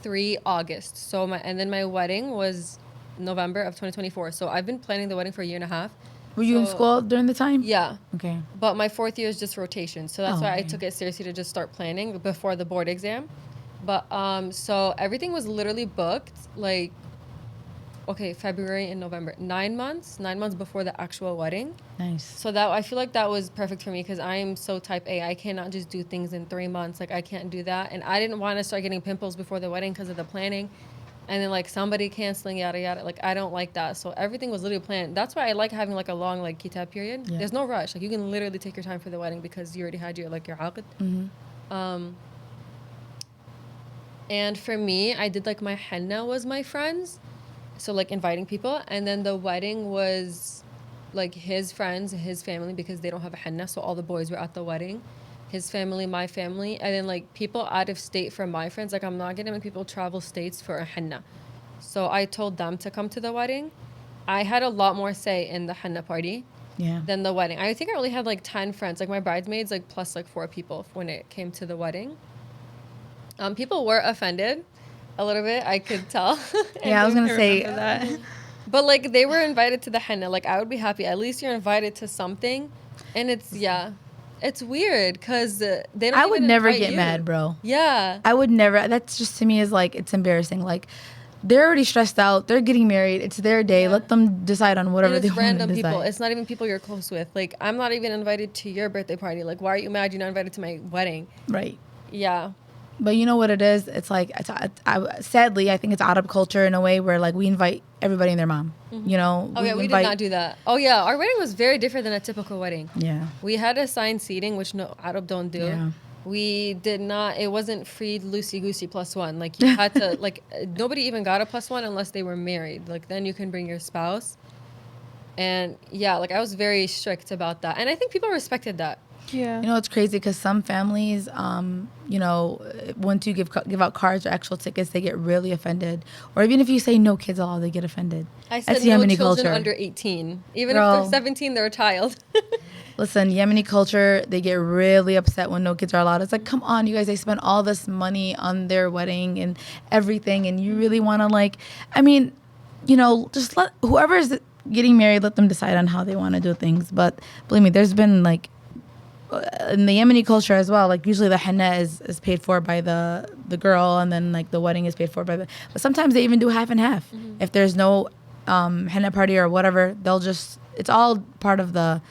2023 August. So and then my wedding was November of 2024. So I've been planning the wedding for a year and a half. Were you in So- school during the time? Yeah. Okay. But my 4th year is just rotation. So that's Oh, why I okay. took it seriously to just start planning before the board exam. But so everything was literally booked like, okay, February and November, 9 months before the actual wedding. Nice. So that I feel like that was perfect for me because I'm so type A. I cannot just do things in 3 months. Like I can't do that. And I didn't want to start getting pimples before the wedding because of the planning. And then like somebody canceling, yada yada. Like I don't like that. So everything was literally planned. That's why I like having like a long like kitab period. Yeah. There's no rush. Like you can literally take your time for the wedding because you already had your like your aqd. Mm-hmm. And for me, I did like my henna was my friends. So like inviting people, and then the wedding was like his friends, his family, because they don't have a henna, so all the boys were at the wedding. His family, my family, and then like people out of state from my friends. Like I'm not gonna make people travel states for a henna. So I told them to come to the wedding. I had a lot more say in the henna party Yeah. than the wedding. I think I only had like 10 friends, like my bridesmaids, like plus like 4 people when it came to the wedding. People were offended a little bit, I could tell. Yeah, I was gonna say. remember that. But like they were invited to the henna. Like I would be happy. At least you're invited to something, and it's it's weird because they don't. I would even never invite get you. mad, bro. Yeah. I would never. That's just to me is like it's embarrassing. Like they're already stressed out. They're getting married. It's their day. Yeah. Let them decide on whatever And they it's want to random decide. people. It's not even people you're close with. Like I'm not even invited to your birthday party. Like why are you mad you're not invited to my wedding? Right. Yeah. But you know what it is? It's like, sadly, I think it's Arab culture in a way where like we invite everybody and their mom. You know? Oh yeah, we did not do that. Oh yeah, our wedding was very different than a typical wedding. Yeah. We had assigned seating, which no Arab don't do. Yeah. We did not. It wasn't free loosey goosey +1. Like you had to like nobody even got a +1 unless they were married. Like then you can bring your spouse. And yeah, like I was very strict about that, and I think people respected that. Yeah. You know, it's crazy because some families, you know, once you give out cards or actual tickets, they get really offended. Or even if you say no kids allowed, they get offended. I said That's no Yemeni children culture. under 18. Even Girl. if they're 17, they're a child. Listen, Yemeni culture, they get really upset when no kids are allowed. It's like, come on, you guys, they spent all this money on their wedding and everything. And you really want to like, I mean, you know, just let whoever's getting married, let them decide on how they want to do things. But believe me, there's been like, in the Yemeni culture as well, like usually the henna is paid for by the girl, and then like the wedding is paid for by the. But sometimes they even do half and half. If there's no henna party or whatever, they'll just. It's all part of the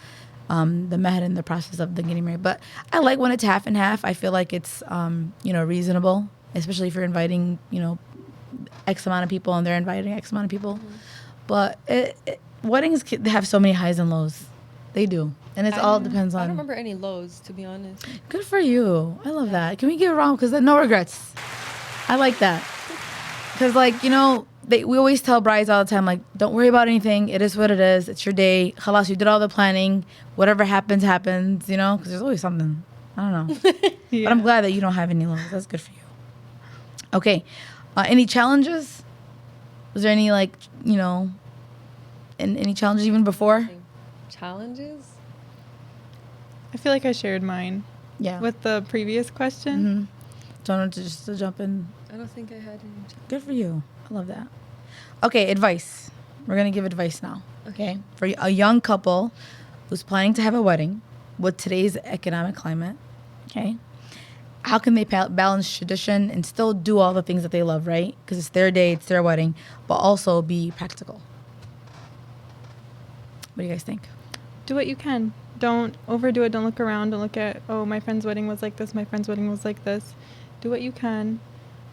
Mahr and the process of the getting married. But I like when it's half and half. I feel like it's you know, reasonable, especially if you're inviting, you know, X amount of people and they're inviting X amount of people. But weddings have so many highs and lows. They do. And it's all depends I don't on. remember any lows, to be honest. Good for you. I love that. Can we get it wrong? Because no regrets. I like that. Because, like, you know, we always tell brides all the time, like, don't worry about anything. It is what it is. It's your day. Halas, you did all the planning. Whatever happens, happens, you know? Because there's always something. I don't know. Yeah. But I'm glad that you don't have any lows. That's good for you. Okay. Any challenges? Was there any, like, you know, any challenges even before? Challenges? I feel like I shared mine Yeah. with the previous question. So I wanted to just to jump in. I don't think I had any. Good for you. I love that. Okay, advice. We're going to give advice now. Okay. For a young couple who's planning to have a wedding with today's economic climate. Okay. How can they balance tradition and still do all the things that they love, right? Because it's their day, it's their wedding, but also be practical. What do you guys think? Do what you can. Don't overdo it. Don't look around. Don't look at, oh, my friend's wedding was like this. My friend's wedding was like this. Do what you can.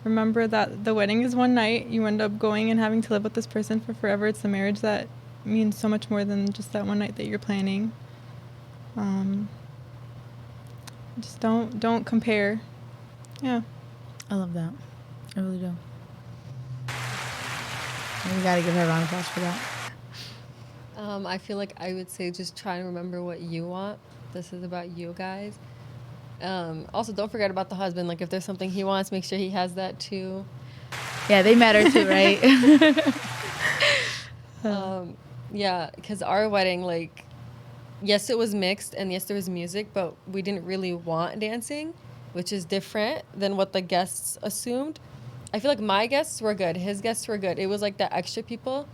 Remember that the wedding is one night. You end up going and having to live with this person for forever. It's the marriage that means so much more than just that one night that you're planning. Just don't compare. Yeah. I love that. I really do. We got to give her a round of applause for that. I feel like I would say just try and remember what you want. This is about you guys. Also, don't forget about the husband. Like, if there's something he wants, make sure he has that too. Yeah, they matter too, right? Yeah, because our wedding, like, yes, it was mixed, and yes, there was music, but we didn't really want dancing, which is different than what the guests assumed. I feel like my guests were good. His guests were good. It was like the extra people.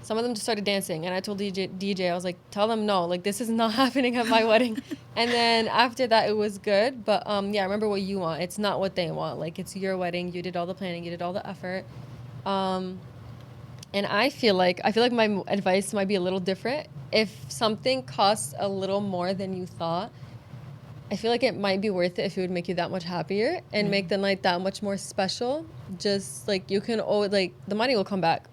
Some of them just started dancing, and I told DJ, I was like, tell them no, like this is not happening at my wedding. And then after that, it was good. But yeah, remember what you want. It's not what they want. Like it's your wedding. You did all the planning. You did all the effort. And I feel like my advice might be a little different. If something costs a little more than you thought, I feel like it might be worth it if it would make you that much happier and make the night that much more special. Just like you can always, like the money will come back.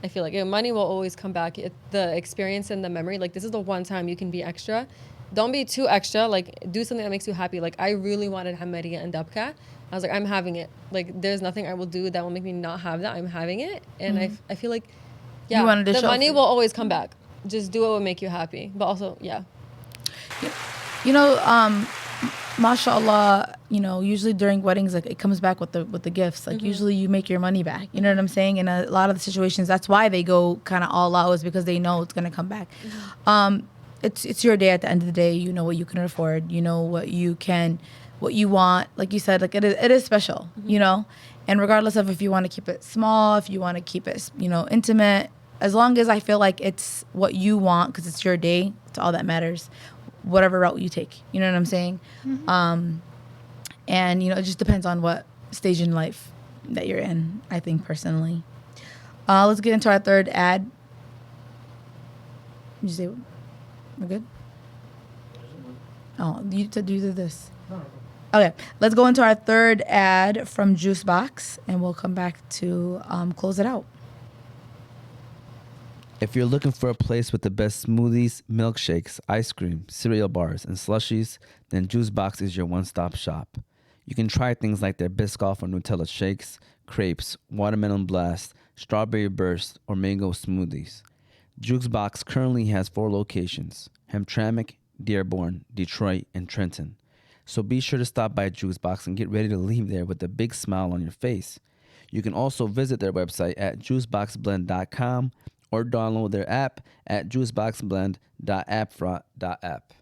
I feel like money will always come back. The experience and the memory, like this is the one time you can be extra. Don't be too extra. Like do something that makes you happy. Like I really wanted Hamaria and Dabka. I was like, I'm having it. Like there's nothing I will do that will make me not have that. I'm having it. And I feel like, yeah, the money will always come back. Just do what will make you happy. But also, yeah. You know, mashallah, you know, usually during weddings, like it comes back with the gifts. Like usually you make your money back. You know what I'm saying? In a lot of the situations, that's why they go kind of all out, is because they know it's gonna come back. It's your day at the end of the day. You know what you can afford. You know what you want. Like you said, like it is special. You know, and regardless of if you want to keep it small, if you want to keep it, you know, intimate, as long as I feel like it's what you want, because it's your day, it's all that matters. Whatever route you take, you know what I'm saying? And you know, it just depends on what stage in life that you're in, I think personally. Let's get into our third ad. Did you say we're good? Oh, you did this. Okay, let's go into our third ad from Juice Box, and we'll come back to close it out. If you're looking for a place with the best smoothies, milkshakes, ice cream, cereal bars, and slushies, then Juice Box is your one-stop shop. You can try things like their Biscoff or Nutella shakes, crepes, watermelon blast, strawberry burst, or mango smoothies. Juice Box currently has 4 locations: Hamtramck, Dearborn, Detroit, and Trenton. So be sure to stop by Juice Box and get ready to leave there with a big smile on your face. You can also visit their website at juiceboxblend.com or download their app at juiceboxblend.appfront.app.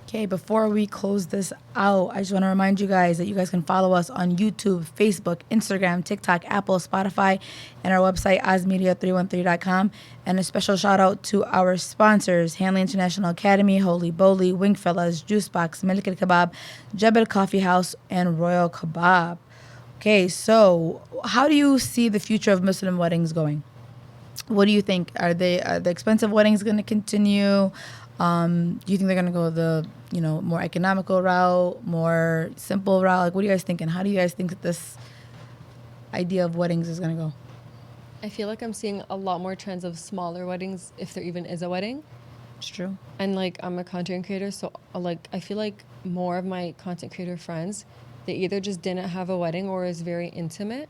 Okay, before we close this out, I just want to remind you guys that you guys can follow us on YouTube, Facebook, Instagram, TikTok, Apple, Spotify, and our website, osmedia313.com. And a special shout out to our sponsors, Hanley International Academy, Holy Bowly, Wingfellas, Juicebox, Milk and Kebab, Jebel Coffee House, and Royal Kebab. Okay, so how do you see the future of Muslim weddings going? What do you think? Are the expensive weddings going to continue? Do you think they're going to go the, you know, more economical route, more simple route? Like, what are you guys thinking? How do you guys think that this idea of weddings is going to go? I feel like I'm seeing a lot more trends of smaller weddings, if there even is a wedding. It's true. And like, I'm a content creator, so like, I feel like more of my content creator friends, they either just didn't have a wedding or is very intimate.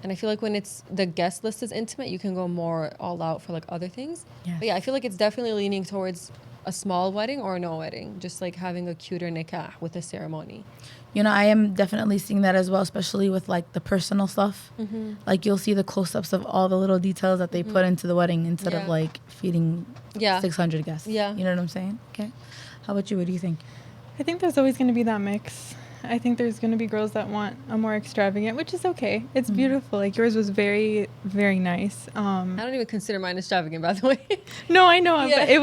And I feel like when it's the guest list is intimate, you can go more all out for like other things. Yes. But yeah, I feel like it's definitely leaning towards a small wedding or no wedding, just like having a cuter nikah with a ceremony. You know, I am definitely seeing that as well, especially with like the personal stuff. Mm-hmm. Like you'll see the close-ups of all the little details that they put into the wedding instead of like feeding 600 guests. Yeah. You know what I'm saying? Okay. How about you? What do you think? I think there's always going to be that mix. I think there's going to be girls that want a more extravagant, which is okay. It's beautiful. Like yours was very, very nice. I don't even consider mine extravagant, by the way. No, I know, Yeah. but it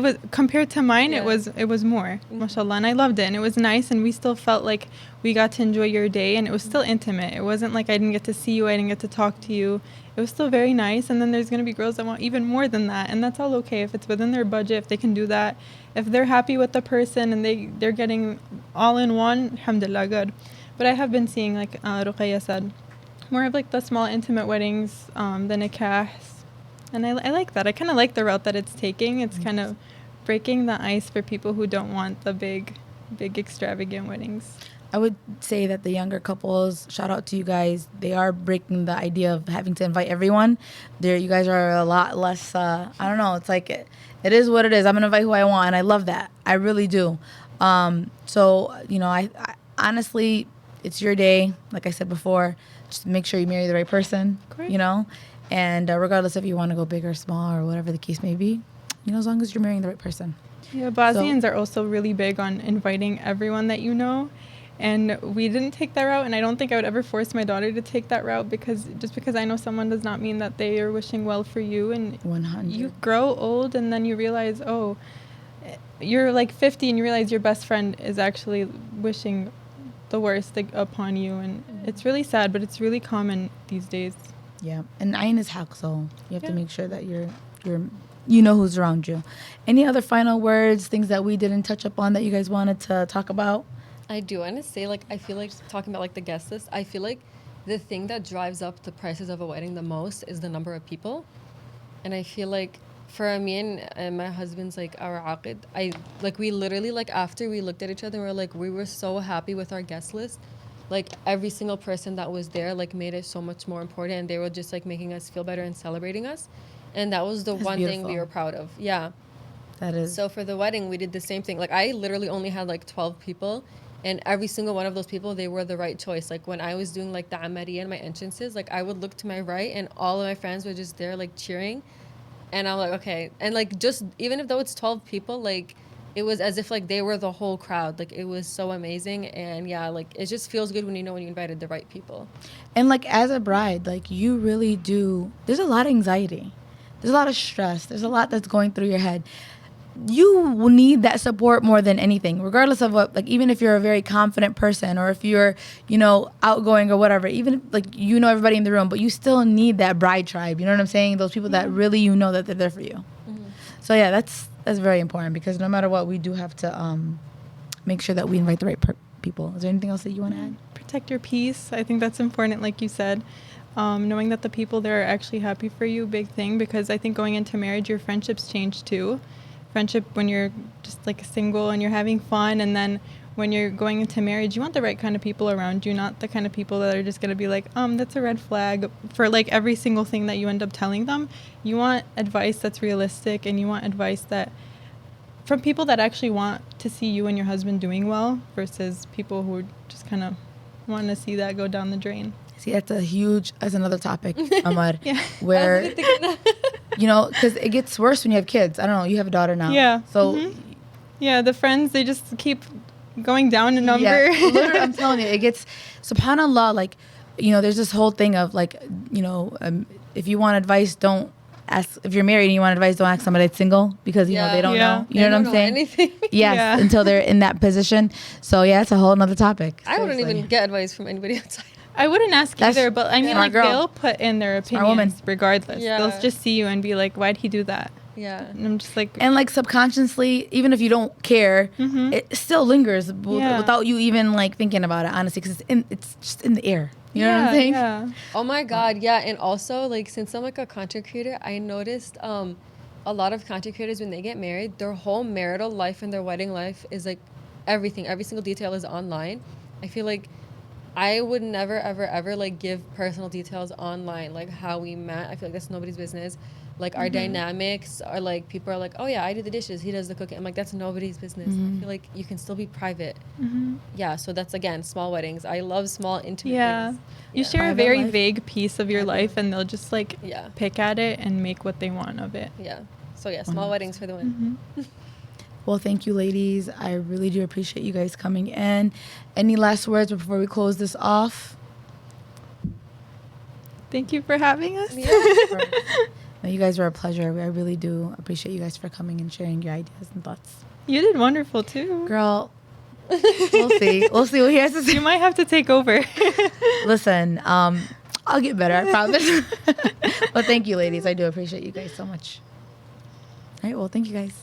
was compared to mine. Yeah. It was more, mashallah, and I loved it, and it was nice, and we still felt like we got to enjoy your day, and it was still intimate. It wasn't like I didn't get to see you, I didn't get to talk to you. It was still very nice. And then there's going to be girls that want even more than that, and that's all okay if it's within their budget, if they can do that, if they're happy with the person and they're getting all in one, alhamdulillah, good. But I have been seeing, like Roqaiah said, more of like the small intimate weddings, the nikahs, and I like that. I kind of like the route that it's taking. It's kind of breaking the ice for people who don't want the big extravagant weddings. I would say that the younger couples, shout out to you guys, they are breaking the idea of having to invite everyone. You guys are a lot less, I don't know, it's like, it is what it is. I'm going to invite who I want, and I love that. I really do. So, you know, I honestly, it's your day. Like I said before, just make sure you marry the right person, Correct. You know, and regardless if you want to go big or small or whatever the case may be, you know, as long as you're marrying the right person. Yeah, Bosnians are also really big on inviting everyone that you know. And we didn't take that route, and I don't think I would ever force my daughter to take that route, because just because I know someone does not mean that they are wishing well for you. And 100. you grow old, and then you realize, oh, you're like 50 and you realize your best friend is actually wishing the worst upon you. And it's really sad, but it's really common these days. Yeah, and ayn is haq, so you have to Yeah. make sure that you know who's around you. Any other final words, things that we didn't touch upon that you guys wanted to talk about? I do want to say, like, I feel like talking about like the guest list, I feel like the thing that drives up the prices of a wedding the most is the number of people. And I feel like for me and my husband's like our aqid, we literally, like, after we looked at each other, we were so happy with our guest list. Like, every single person that was there, like, made it so much more important, and they were just like making us feel better and celebrating us. And that was the That's one thing we beautiful. were proud of. Yeah. That is. So for the wedding, we did the same thing. Like, I literally only had like 12 people, and every single one of those people, they were the right choice. Like, when I was doing like the amariya and my entrances, like, I would look to my right and all of my friends were just there like cheering. And I'm like, okay. And like, just even if though it's 12 people, like, it was as if like they were the whole crowd. Like, it was so amazing. And yeah, like, it just feels good when you know when you invited the right people. And like, as a bride, like, you really do, there's a lot of anxiety, there's a lot of stress, there's a lot that's going through your head. You will need that support more than anything, regardless of what, like, even if you're a very confident person, or if you're, you know, outgoing or whatever, even if, like, you know everybody in the room, but you still need that bride tribe. You know what I'm saying? Those people that really, you know, that they're there for you. So yeah, that's very important, because no matter what, we do have to make sure that we invite the right people. Is there anything else that you want to add? Protect your peace. I think that's important, like you said. Knowing that the people there are actually happy for you, big thing, because I think going into marriage, your friendships change too. Friendship when you're just like single and you're having fun, and then when you're going into marriage, you want the right kind of people around you, not the kind of people that are just going to be like, that's a red flag for like every single thing that you end up telling them. You want advice that's realistic, and you want advice that from people that actually want to see you and your husband doing well, versus people who just kind of want to see that go down the drain. See, that's another topic, Mahr, Yeah. where, you know, because it gets worse when you have kids. I don't know, you have a daughter now. Yeah. So, Yeah, the friends, they just keep going down in number. yeah, literally, I'm telling you, it gets, subhanAllah, like, you know, there's this whole thing of like, you know, if you want advice, don't ask, if you're married and you want advice, don't ask somebody that's single, because, you know, they don't Yeah. know. You know what I'm saying? Anything. Yes, Yeah. until they're in that position. So yeah, it's a whole nother topic. I wouldn't Seriously. even get advice from anybody outside. I wouldn't ask That's either, but I mean, smart like, girl. they'll put in their Smart woman. opinions regardless. Yeah. They'll just see you and be like, why'd he do that? Yeah. And I'm just like, And like, subconsciously, even if you don't care, it still lingers Yeah. without you even like thinking about it, honestly, because it's just in the air. You know what I'm saying? Yeah. Oh my God, yeah. And also, like, since I'm like a content creator, I noticed a lot of content creators, when they get married, their whole marital life and their wedding life is like everything. Every single detail is online. I feel like I would never, ever, ever like give personal details online, like how we met. I feel like that's nobody's business. Like, our dynamics are like, people are like, oh yeah, I do the dishes, he does the cooking. I'm like, that's nobody's business. I feel like you can still be private. Yeah, so that's, again, small weddings. I love small, intimate Yeah. things. You Yeah. share a Private very life. vague piece of your life, and they'll just like Yeah. pick at it and make what they want of it. Yeah. So yeah, small weddings for the win. Well, thank you, ladies. I really do appreciate you guys coming in. Any last words before we close this off? Thank you for having us. No, you guys were a pleasure. I really do appreciate you guys for coming and sharing your ideas and thoughts. You did wonderful too. Girl, we'll see. We'll see what he has to say. You might have to take over. Listen, I'll get better, I promise. But thank you, ladies. I do appreciate you guys so much. All right, well, thank you guys.